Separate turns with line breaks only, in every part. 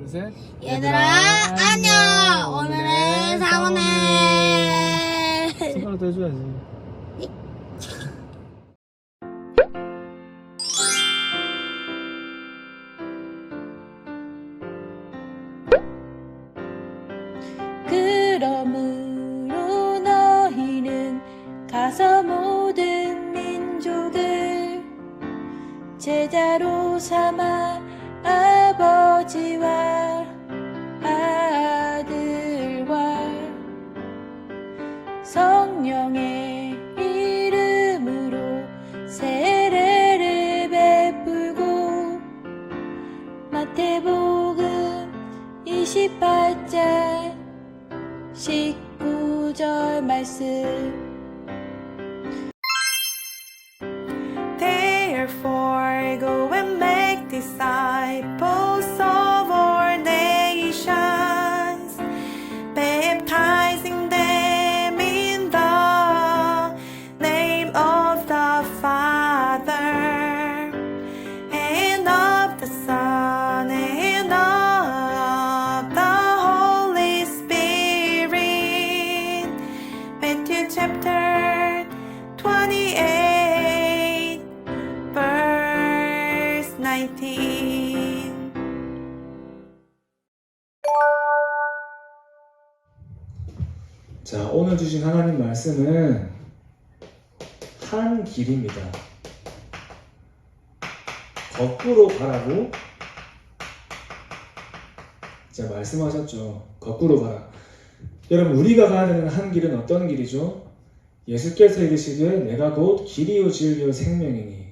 셋.
얘들아 안녕. 오늘은 상어네.
손가락도 해줘야지.
그러므로 너희는 가서 모든 민족을 제자로 삼아 아버지와 아들과 성령의 이름으로 세례를 베풀고 마태복음 28장 19절 말씀.
Therefore, go and make disciples of all nations, baptizing them in the name of the Father, and of the Son, and of the Holy Spirit. Matthew chapter 28, verse 19.
자, 오늘 주신 하나님 말씀은 한 길입니다. 거꾸로 가라고 자, 말씀하셨죠. 거꾸로 가라. 여러분, 우리가 가야 되는 한 길은 어떤 길이죠? 예수께서 이르시되 내가 곧 길이요 진리요 생명이니.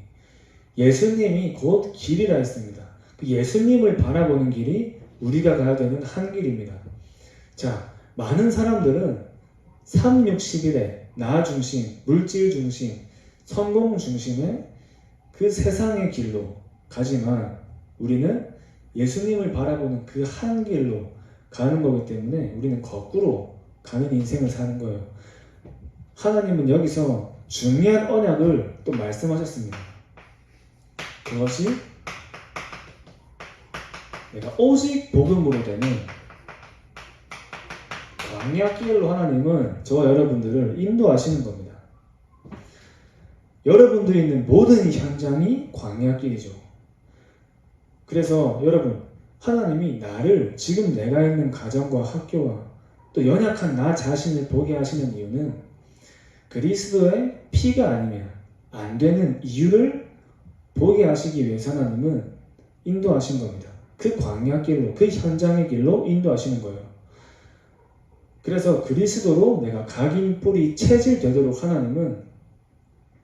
예수님이 곧 길이라 했습니다. 그 예수님을 바라보는 길이 우리가 가야 되는 한 길입니다. 자, 많은 사람들은 361의 나 중심, 물질 중심, 성공 중심의 그 세상의 길로 가지만 우리는 예수님을 바라보는 그 한 길로 가는 거기 때문에 우리는 거꾸로 가는 인생을 사는 거예요. 하나님은 여기서 중요한 언약을 또 말씀하셨습니다. 그것이 내가 오직 복음으로 되는 광야길로 하나님은 저와 여러분들을 인도하시는 겁니다. 여러분들이 있는 모든 현장이 광야길이죠. 그래서 여러분, 하나님이 나를 지금 내가 있는 가정과 학교와 또 연약한 나 자신을 보게 하시는 이유는 그리스도의 피가 아니면 안 되는 이유를 보게 하시기 위해서 하나님은 인도하신 겁니다. 그 광야길로, 그 현장의 길로 인도하시는 거예요. 그래서 그리스도로 내가 각인 뿌리 체질되도록 하나님은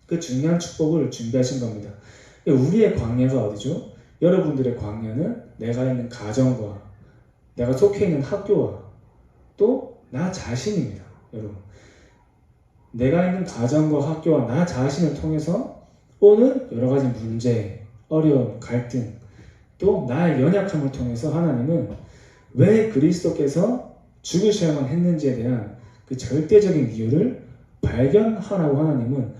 그 중요한 축복을 준비하신 겁니다. 우리의 광야가 어디죠? 여러분들의 광야는 내가 있는 가정과 내가 속해 있는 학교와 또 나 자신입니다. 여러분, 내가 있는 가정과 학교와 나 자신을 통해서 오는 여러 가지 문제, 어려움, 갈등, 또 나의 연약함을 통해서 하나님은 왜 그리스도께서 죽으셔야만 했는지에 대한 그 절대적인 이유를 발견하라고 하나님은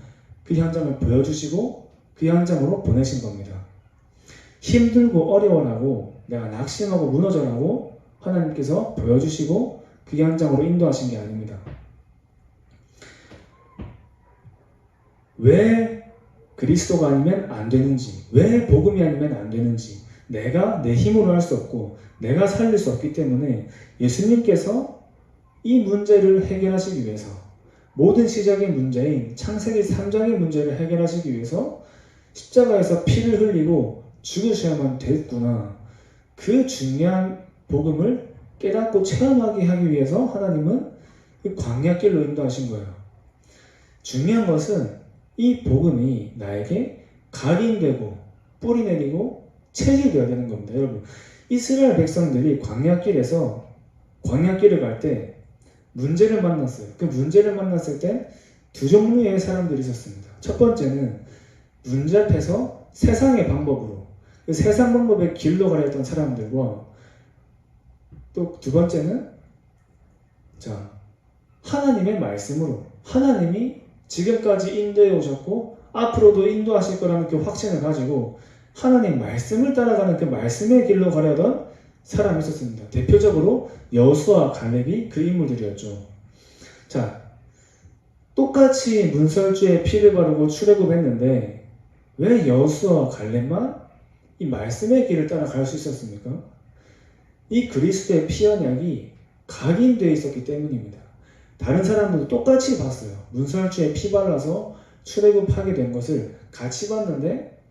그 현장을 보여주시고 그 현장으로 보내신 겁니다. 힘들고 어려워하고 내가 낙심하고 무너져라고 하나님께서 보여주시고 그 현장으로 인도하신 게 아닙니다. 왜 그리스도가 아니면 안 되는지, 왜 복음이 아니면 안 되는지, 내가 내 힘으로 할 수 없고 내가 살릴 수 없기 때문에 예수님께서 이 문제를 해결하시기 위해서, 모든 시작의 문제인 창세기 3장의 문제를 해결하시기 위해서 십자가에서 피를 흘리고 죽으셔야만 됐구나. 그 중요한 복음을 깨닫고 체험하게 하기 위해서 하나님은 그 광야길로 인도하신 거예요. 중요한 것은 이 복음이 나에게 각인되고 뿌리 내리고 체질되어야 되는 겁니다. 여러분, 이스라엘 백성들이 광야길에서 광야길을 갈 때 문제를 만났어요. 그 문제를 만났을 때 두 종류의 사람들이 있었습니다. 첫 번째는 문제 앞에서 세상의 방법으로, 그 세상 방법의 길로 가려 했던 사람들과 또 두 번째는 하나님의 말씀으로, 하나님이 지금까지 인도해 오셨고 앞으로도 인도하실 거라는 그 확신을 가지고 하나님 말씀을 따라가는 그 말씀의 길로 가려던 사람이 있었습니다. 대표적으로 여호수아와 갈렙이 그 인물들이었죠. 자, 똑같이 문설주에 피를 바르고 출애굽했는데 왜 여호수아와 갈렙만 이 말씀의 길을 따라갈 수 있었습니까? 이 그리스도의 피 언약이 각인되어 있었기 때문입니다. 다른 사람들도 똑같이 봤어요. 문설주에 피 발라서 출애굽하게 된 것을 같이 봤는데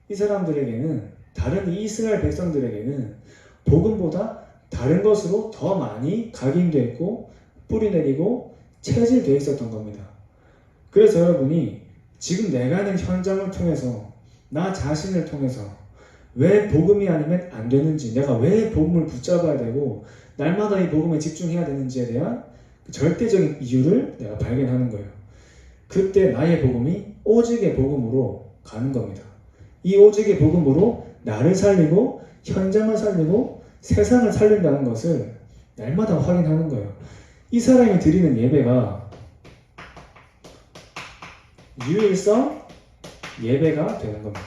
이 사람들에게는, 다른 이스라엘 백성들에게는 복음보다 다른 것으로 더 많이 각인되어 있고 뿌리내리고 체질되어 있었던 겁니다. 그래서 여러분이 지금 내가 있는 현장을 통해서, 나 자신을 통해서 왜 복음이 아니면 안 되는지, 내가 왜 복음을 붙잡아야 되고 날마다 이 복음에 집중해야 되는지에 대한 절대적인 이유를 내가 발견하는 거예요. 그때 나의 복음이 오직의 복음으로 가는 겁니다. 이 오직의 복음으로 나를 살리고 현장을 살리고 세상을 살린다는 것을 날마다 확인하는 거예요. 이 사람이 드리는 예배가 유일성 예배가 되는 겁니다.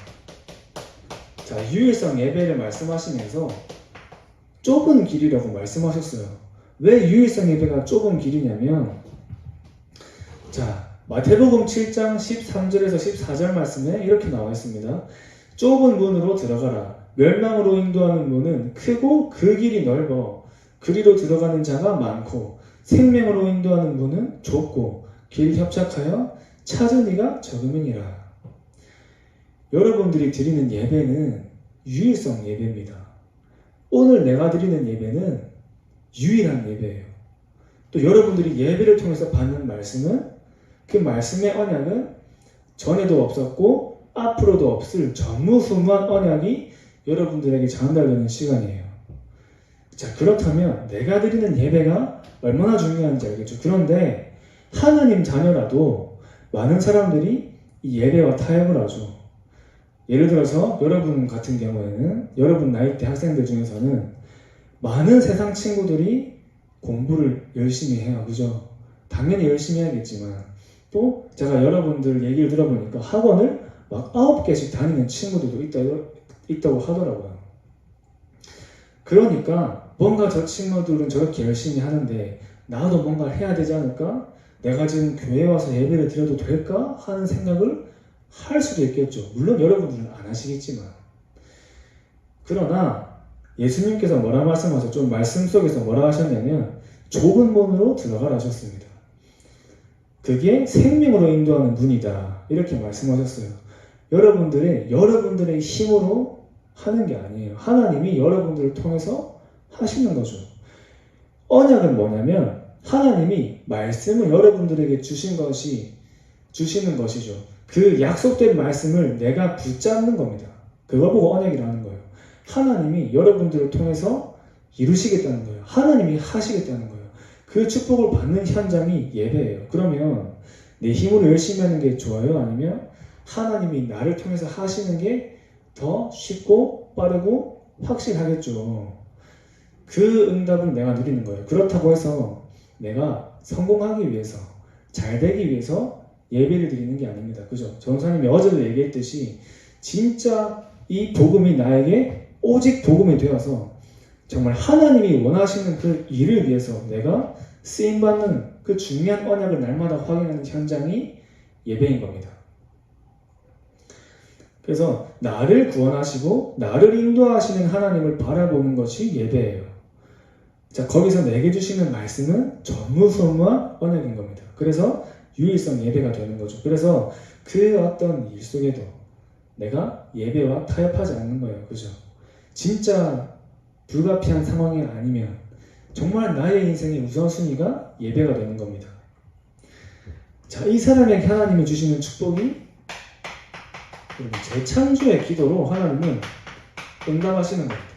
자, 유일성 예배를 말씀하시면서 좁은 길이라고 말씀하셨어요. 왜 유일성 예배가 좁은 길이냐면, 자, 마태복음 7장 13절에서 14절 말씀에 이렇게 나와 있습니다. 좁은 문으로 들어가라. 멸망으로 인도하는 문은 크고 그 길이 넓어 그리로 들어가는 자가 많고, 생명으로 인도하는 문은 좁고 길이 협착하여 찾은 이가 적음이니라. 여러분들이 드리는 예배는 유일성 예배입니다. 오늘 내가 드리는 예배는 유일한 예배예요. 또 여러분들이 예배를 통해서 받는 말씀은, 그 말씀의 언약은 전에도 없었고 앞으로도 없을 전무후무한 언약이 여러분들에게 전달되는 시간이에요. 자, 그렇다면 내가 드리는 예배가 얼마나 중요한지 알겠죠? 그런데 하나님 자녀라도 많은 사람들이 이 예배와 타협을 하죠. 예를 들어서 여러분 같은 경우에는, 여러분 나이대 학생들 중에서는 많은 세상 친구들이 공부를 열심히 해요. 그죠? 당연히 열심히 해야겠지만, 또 제가 여러분들 얘기를 들어보니까 학원을 막 9개씩 다니는 친구들도 있다고 하더라고요. 그러니까 뭔가 저 친구들은 저렇게 열심히 하는데 나도 뭔가 해야 되지 않을까? 내가 지금 교회에 와서 예배를 드려도 될까? 하는 생각을 할 수도 있겠죠. 물론 여러분들은 안 하시겠지만. 그러나 예수님께서 뭐라 말씀하셨죠? 말씀 속에서 뭐라 하셨냐면 좁은 문으로 들어가라 하셨습니다. 그게 생명으로 인도하는 문이다. 이렇게 말씀하셨어요. 여러분들의 힘으로 하는 게 아니에요. 하나님이 여러분들을 통해서 하시는 거죠. 언약은 뭐냐면 하나님이 말씀을 여러분들에게 주시는 것이죠. 그 약속된 말씀을 내가 붙잡는 겁니다. 그거 보고 언약이라는 거예요. 하나님이 여러분들을 통해서 이루시겠다는 거예요. 하나님이 하시겠다는 거예요. 그 축복을 받는 현장이 예배예요. 그러면 내 힘으로 열심히 하는 게 좋아요? 아니면 하나님이 나를 통해서 하시는 게 더 쉽고 빠르고 확실하겠죠. 그 응답을 내가 누리는 거예요. 그렇다고 해서 내가 성공하기 위해서, 잘 되기 위해서 예배를 드리는 게 아닙니다. 그죠? 전사님이 어제도 얘기했듯이 진짜 이 복음이 나에게 오직 복음이 되어서 정말 하나님이 원하시는 그 일을 위해서 내가 쓰임받는 그 중요한 언약을 날마다 확인하는 현장이 예배인 겁니다. 그래서 나를 구원하시고 나를 인도하시는 하나님을 바라보는 것이 예배예요. 자, 거기서 내게 주시는 말씀은 전무후무한 언약인 겁니다. 그래서 유일성 예배가 되는 거죠. 그래서 그 어떤 일 속에도 내가 예배와 타협하지 않는 거예요. 그죠? 진짜 불가피한 상황이 아니면 정말 나의 인생의 우선순위가 예배가 되는 겁니다. 자, 이 사람에게 하나님이 주시는 축복이 재창조의 기도로 하나님은 응답하시는 겁니다.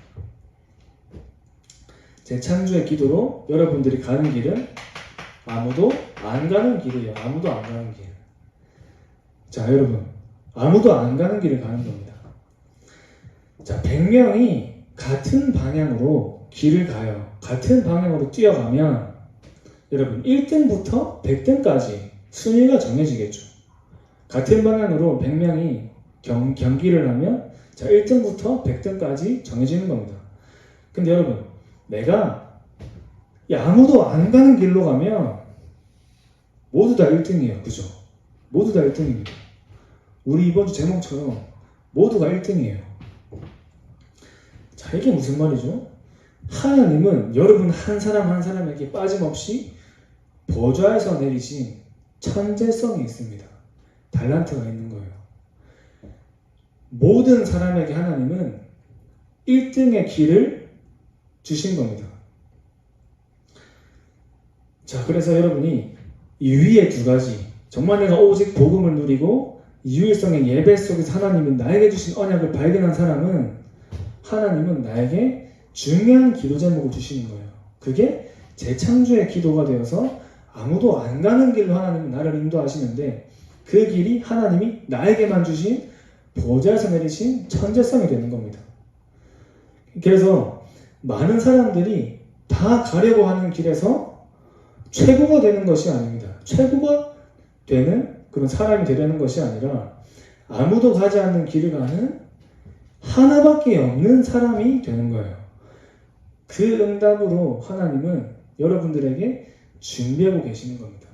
재창조의 기도로 여러분들이 가는 길은 아무도 안 가는 길이에요. 아무도 안 가는 길. 자, 여러분, 아무도 안 가는 길을 가는 겁니다. 자, 100명이 같은 방향으로 길을 가요. 같은 방향으로 뛰어가면 여러분 1등부터 100등까지 순위가 정해지겠죠. 같은 방향으로 100명이 경기를 하면 자, 1등부터 100등까지 정해지는 겁니다. 근데 여러분, 내가 아무도 안 가는 길로 가면 모두 다 1등이에요. 그죠? 모두 다 1등입니다. 우리 이번 주 제목처럼 모두가 1등이에요. 자, 이게 무슨 말이죠? 하나님은 여러분 한 사람 한 사람에게 빠짐없이 보좌에서 내리신 천재성이 있습니다. 달란트가 있는 거예요. 모든 사람에게 하나님은 1등의 길을 주신 겁니다. 자, 그래서 여러분이 이 위에 두 가지, 정말 내가 오직 복음을 누리고 유일성의 예배 속에서 하나님이 나에게 주신 언약을 발견한 사람은 하나님은 나에게 중요한 기도 제목을 주시는 거예요. 그게 재창조의 기도가 되어서 아무도 안 가는 길로 하나님은 나를 인도하시는데 그 길이 하나님이 나에게만 주신 보좌에서 내리신 천재성이 되는 겁니다. 그래서 많은 사람들이 다 가려고 하는 길에서 최고가 되는 것이 아닙니다. 최고가 되는 그런 사람이 되려는 것이 아니라 아무도 가지 않는 길을 가는 하나밖에 없는 사람이 되는 거예요. 그 응답으로 하나님은 여러분들에게 준비하고 계시는 겁니다.